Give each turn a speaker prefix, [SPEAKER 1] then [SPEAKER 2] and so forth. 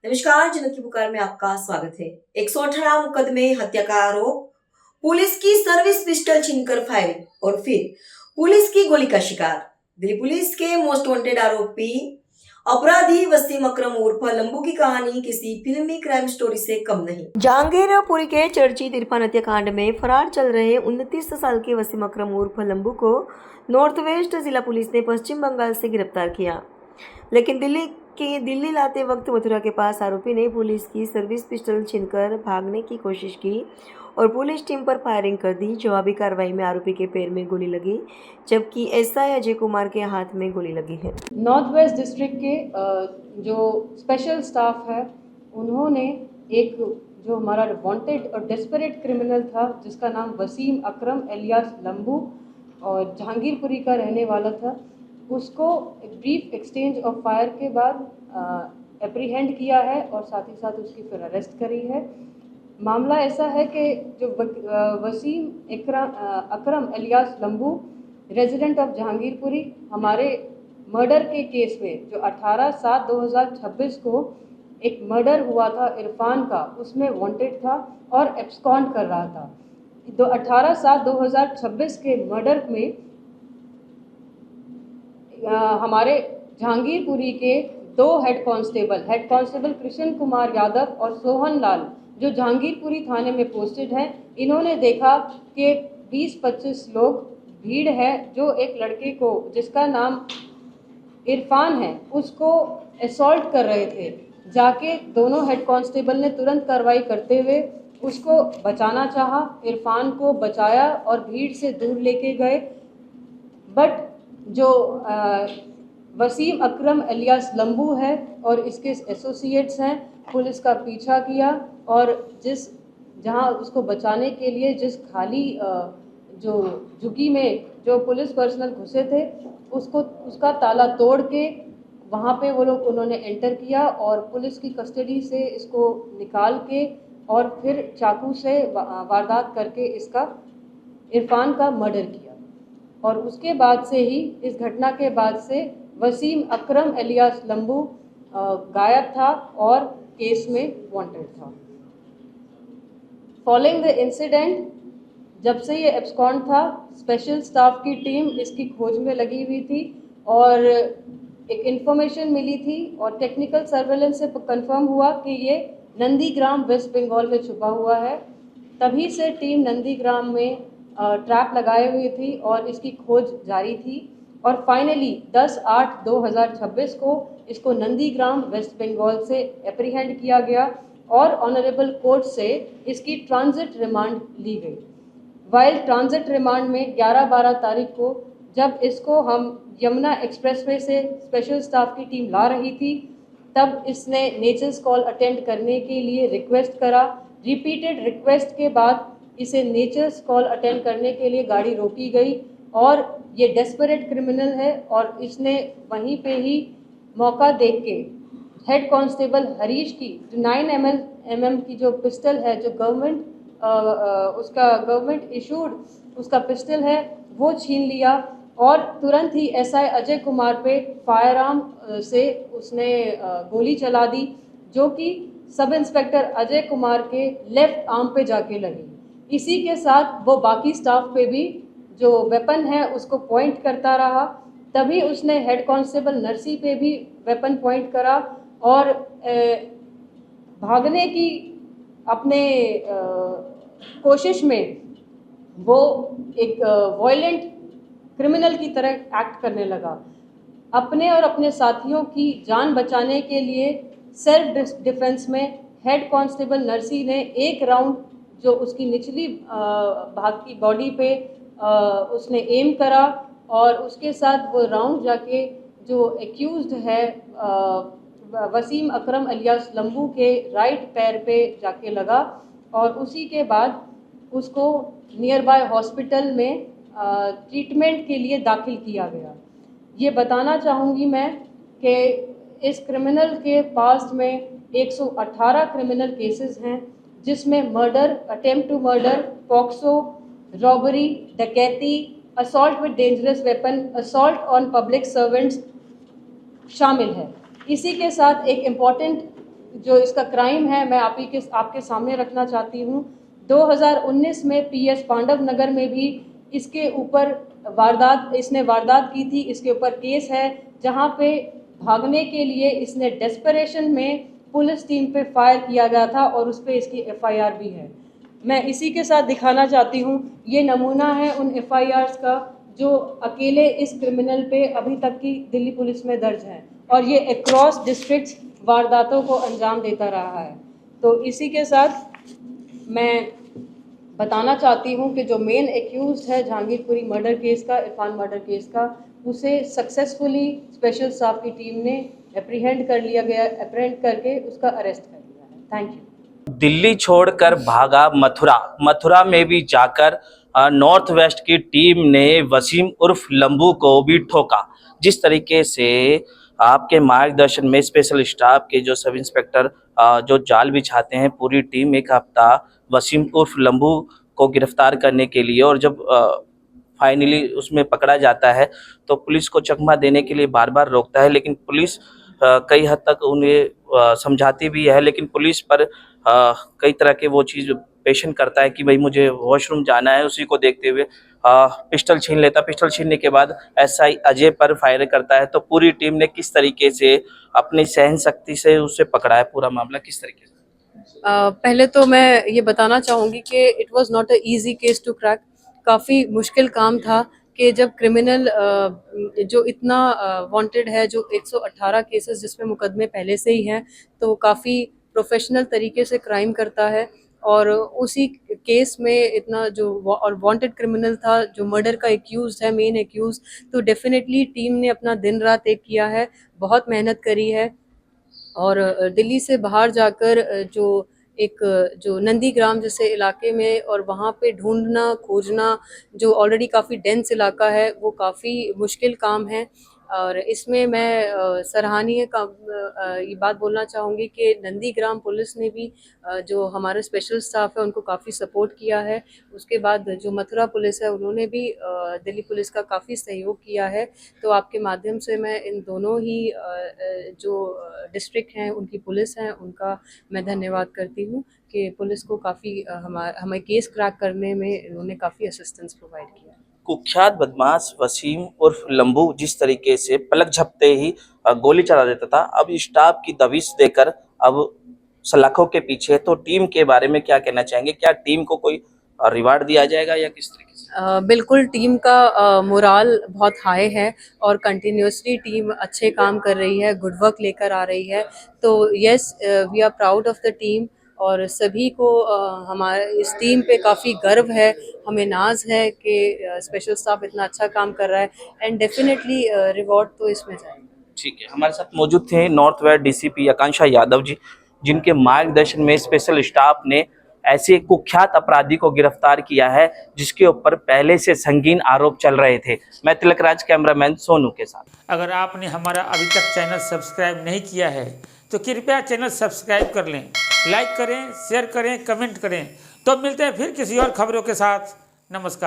[SPEAKER 1] नमस्कार, जनक की पुकार में आपका स्वागत है। 118 मुकदमे, हत्या का आरोप, पुलिस की सर्विस पिस्टल छीनकर फायर और फिर पुलिस की गोली का शिकार। दिल्ली पुलिस के मोस्ट वांटेड आरोपी अपराधी वसीम अकरम उर्फ लंबू की कहानी किसी फिल्मी क्राइम स्टोरी से कम नहीं। जहांगीरपुरी के चर्चित इरफान हत्याकांड में फरार चल रहे 29 साल के वसीम अकरम उर्फ लंबू को नॉर्थ वेस्ट जिला पुलिस ने पश्चिम बंगाल से गिरफ्तार किया, लेकिन दिल्ली लाते वक्त मथुरा के पास आरोपी ने पुलिस की सर्विस पिस्टल छीनकर भागने की कोशिश की और पुलिस टीम पर फायरिंग कर दी। जवाबी कार्रवाई में आरोपी के पैर में गोली लगी, जबकि एसआई अजय कुमार के हाथ में गोली लगी है।
[SPEAKER 2] नॉर्थ वेस्ट डिस्ट्रिक्ट के जो स्पेशल स्टाफ है उन्होंने एक जो हमारा वांटेड और डेस्परेट क्रिमिनल था जिसका नाम वसीम अकरम एलियास लंबू और जहांगीरपुरी का रहने वाला था, उसको एक ब्रीफ एक्सचेंज ऑफ फायर के बाद एप्रीहेंड किया है और साथ ही साथ उसकी फिर अरेस्ट करी है। मामला ऐसा है कि जो Wasim Akram alias Lambu resident of Jahangirpuri हमारे मर्डर के केस में जो 18/7/2026 को एक मर्डर हुआ था इरफान का, उसमें वांटेड था और एब्सकॉन्ड कर रहा था। 18/7/2026 के मर्डर में हमारे जहांगीरपुरी के दो हेड कांस्टेबल कृष्ण कुमार यादव और सोहन लाल जो जहांगीरपुरी थाने में पोस्टेड हैं, इन्होंने देखा कि 20-25 लोग भीड़ है जो एक लड़के को जिसका नाम इरफान है उसको असॉल्ट कर रहे थे। जाके दोनों हेड कांस्टेबल ने तुरंत कार्रवाई करते हुए उसको बचाना चाहा, इरफान को बचाया और भीड़ से दूर लेके गए। बट जो वसीम अकरम एलियास लंबू है और इसके एसोसिएट्स हैं, पुलिस का पीछा किया और जहां उसको बचाने के लिए जिस खाली जो झुग्गी में जो पुलिस पर्सनल घुसे थे उसका ताला तोड़ के वहाँ पे वो लोग उन्होंने एंटर किया और पुलिस की कस्टडी से इसको निकाल के और फिर चाकू से वारदात करके इसका इरफान का मर्डर किया। और उसके बाद से ही इस घटना के बाद से वसीम अकरम एलियास लंबू गायब था और केस में वांटेड था। फॉलोइंग द इंसिडेंट, जब से ये एब्सकॉन्ड था, स्पेशल स्टाफ की टीम इसकी खोज में लगी हुई थी और एक इन्फॉर्मेशन मिली थी और टेक्निकल सर्वेलेंस से कंफर्म हुआ कि ये नंदीग्राम वेस्ट बंगाल में छुपा हुआ है। तभी से टीम नंदीग्राम में ट्रैप लगाए हुई थी और इसकी खोज जारी थी और फाइनली 10/8/2026 को इसको नंदीग्राम वेस्ट बंगाल से एप्रीहेंड किया गया और ऑनरेबल कोर्ट से इसकी ट्रांजिट रिमांड ली गई। वाइल ट्रांजिट रिमांड में 11-12 तारीख को जब इसको हम यमुना एक्सप्रेसवे से स्पेशल स्टाफ की टीम ला रही थी, तब इसने नेचर्स कॉल अटेंड करने के लिए रिक्वेस्ट करा। रिपीटेड रिक्वेस्ट के बाद इसे नेचर्स कॉल अटेंड करने के लिए गाड़ी रोकी गई और ये डेस्परेट क्रिमिनल है और इसने वहीं पे ही मौका देख के हेड कांस्टेबल हरीश की जो 9mm की जो पिस्टल है, जो गवर्नमेंट इशूड उसका पिस्टल है, वो छीन लिया और तुरंत ही एसआई अजय कुमार पे फायर आर्म से उसने गोली चला दी, जो कि सब इंस्पेक्टर अजय कुमार के लेफ्ट आर्म पे जाके लगी। इसी के साथ वो बाकी स्टाफ पे भी जो वेपन है उसको पॉइंट करता रहा। तभी उसने हेड कांस्टेबल नरसी पे भी वेपन पॉइंट करा और भागने की अपने कोशिश में वो एक वॉयलेंट क्रिमिनल की तरह एक्ट करने लगा। अपने और अपने साथियों की जान बचाने के लिए सेल्फ डिफेंस में हेड कांस्टेबल नरसी ने एक राउंड जो उसकी निचली भाग की बॉडी पे उसने एम करा और उसके साथ वो राउंड जाके जो एक्यूज्ड है वसीम अकरम एलियास लंबू के राइट पैर पे जाके लगा और उसी के बाद उसको नियर बाय हॉस्पिटल में ट्रीटमेंट के लिए दाखिल किया गया। ये बताना चाहूँगी मैं कि इस क्रिमिनल के पास्ट में 118 क्रिमिनल केसेस हैं, जिसमें murder, attempt to murder, POCSO, robbery, डकैती, assault with dangerous weapon, assault on public servants शामिल है। इसी के साथ एक इम्पॉर्टेंट जो इसका क्राइम है मैं आपके सामने रखना चाहती हूँ। 2019 में पीएस पांडव नगर में भी इसके ऊपर इसने वारदात की थी। इसके ऊपर केस है जहाँ पे भागने के लिए इसने डेस्परेशन में पुलिस टीम पे फायर किया गया था और उस पे इसकी एफआईआर भी है। मैं इसी के साथ दिखाना चाहती हूँ, ये नमूना है उन एफआईआर्स का जो अकेले इस क्रिमिनल पे अभी तक की दिल्ली पुलिस में दर्ज है और ये अक्रॉस डिस्ट्रिक्ट्स वारदातों को अंजाम देता रहा है। तो इसी के साथ मैं बताना चाहती हूँ कि जो मेन एक्यूज्ड है जहांगीरपुरी मर्डर केस का, इरफान मर्डर केस का, उसे सक्सेसफुली स्पेशल स्टाफ की टीम ने एप्रीहेंड करके उसका अरेस्ट कर लिया है। Thank you.
[SPEAKER 3] दिल्ली छोड़कर भागा मथुरा में भी जाकर नॉर्थ वेस्ट की टीम ने वसीम उर्फ लंबू को भी ठोका। जिस तरीके से आपके मार्गदर्शन में स्पेशल स्टाफ के जो सब इंस्पेक्टर जो जाल बिछाते हैं, पूरी टीम एक हफ्ता वसीम उर्फ लंबू को गिरफ्तार करने के लिए, और जब फाइनली उसमें पकड़ा जाता है तो पुलिस को चकमा देने के लिए बार बार रोकता है, लेकिन पुलिस कई हद तक उन्हें समझाती भी है, लेकिन पुलिस पर कई तरह के वो चीज़ पेशन करता है कि भाई मुझे वॉशरूम जाना है। उसी को देखते हुए पिस्टल छीन लेता। पिस्टल छीनने के बाद एसआई अजय पर फायर करता है। तो पूरी टीम ने किस तरीके से अपनी सहन शक्ति से उसे पकड़ा है, पूरा मामला किस तरीके से?
[SPEAKER 2] पहले तो मैं ये बताना चाहूँगी कि it was not a easy case to crack. काफ़ी मुश्किल काम था कि जब क्रिमिनल जो इतना वांटेड है, जो 118 केसेस जिसमें मुकदमे पहले से ही हैं, तो काफ़ी प्रोफेशनल तरीके से क्राइम करता है और उसी केस में इतना जो और वांटेड क्रिमिनल था, जो मर्डर का एक्यूज्ड है, मेन एक्यूज, तो डेफिनेटली टीम ने अपना दिन रात एक किया है, बहुत मेहनत करी है और दिल्ली से बाहर जाकर जो नंदीग्राम जैसे इलाके में और वहाँ पे ढूंढना खोजना, जो ऑलरेडी काफ़ी डेंस इलाका है, वो काफ़ी मुश्किल काम है। और इसमें मैं सराहनीय ये बात बोलना चाहूँगी कि नंदीग्राम पुलिस ने भी जो हमारे स्पेशल स्टाफ है उनको काफ़ी सपोर्ट किया है। उसके बाद जो मथुरा पुलिस है उन्होंने भी दिल्ली पुलिस का काफ़ी सहयोग किया है। तो आपके माध्यम से मैं इन दोनों ही जो डिस्ट्रिक्ट हैं उनकी पुलिस हैं उनका मैं धन्यवाद करती हूँ कि पुलिस को काफ़ी हमें केस क्रैक करने में इन्होंने काफ़ी असिस्टेंस प्रोवाइड किया।
[SPEAKER 3] कुख्यात बदमाश वसीम उर्फ लंबू जिस तरीके से पलक झपते ही गोली चला देता था, अब स्टाफ की दबिश देकर अब सलाखों के पीछे। तो टीम के बारे में क्या कहना चाहेंगे? क्या टीम को कोई रिवार्ड दिया जाएगा या किस तरीके से?
[SPEAKER 2] बिल्कुल, टीम का मोराल बहुत हाई है और कंटिन्यूसली टीम अच्छे काम कर रही है, गुड वर्क लेकर आ रही है। तो yes, we are proud of the team और सभी को हमारे इस टीम पे काफ़ी गर्व है, हमें नाज है कि स्पेशल स्टाफ इतना अच्छा काम कर रहा है एंड डेफिनेटली रिवॉर्ड तो इसमें जाएगा।
[SPEAKER 3] ठीक है, हमारे साथ मौजूद थे नॉर्थ वेस्ट डीसीपी आकांक्षा यादव जी, जिनके मार्गदर्शन में स्पेशल स्टाफ ने ऐसे कुख्यात अपराधी को गिरफ्तार किया है जिसके ऊपर पहले से संगीन आरोप चल रहे थे। मैं तिलकराज, कैमरामैन सोनू के साथ।
[SPEAKER 4] अगर आपने हमारा अभी तक चैनल सब्सक्राइब नहीं किया है तो कृपया चैनल सब्सक्राइब कर लें, लाइक करें, शेयर करें, कमेंट करें। तो मिलते हैं फिर किसी और खबरों के साथ। नमस्कार।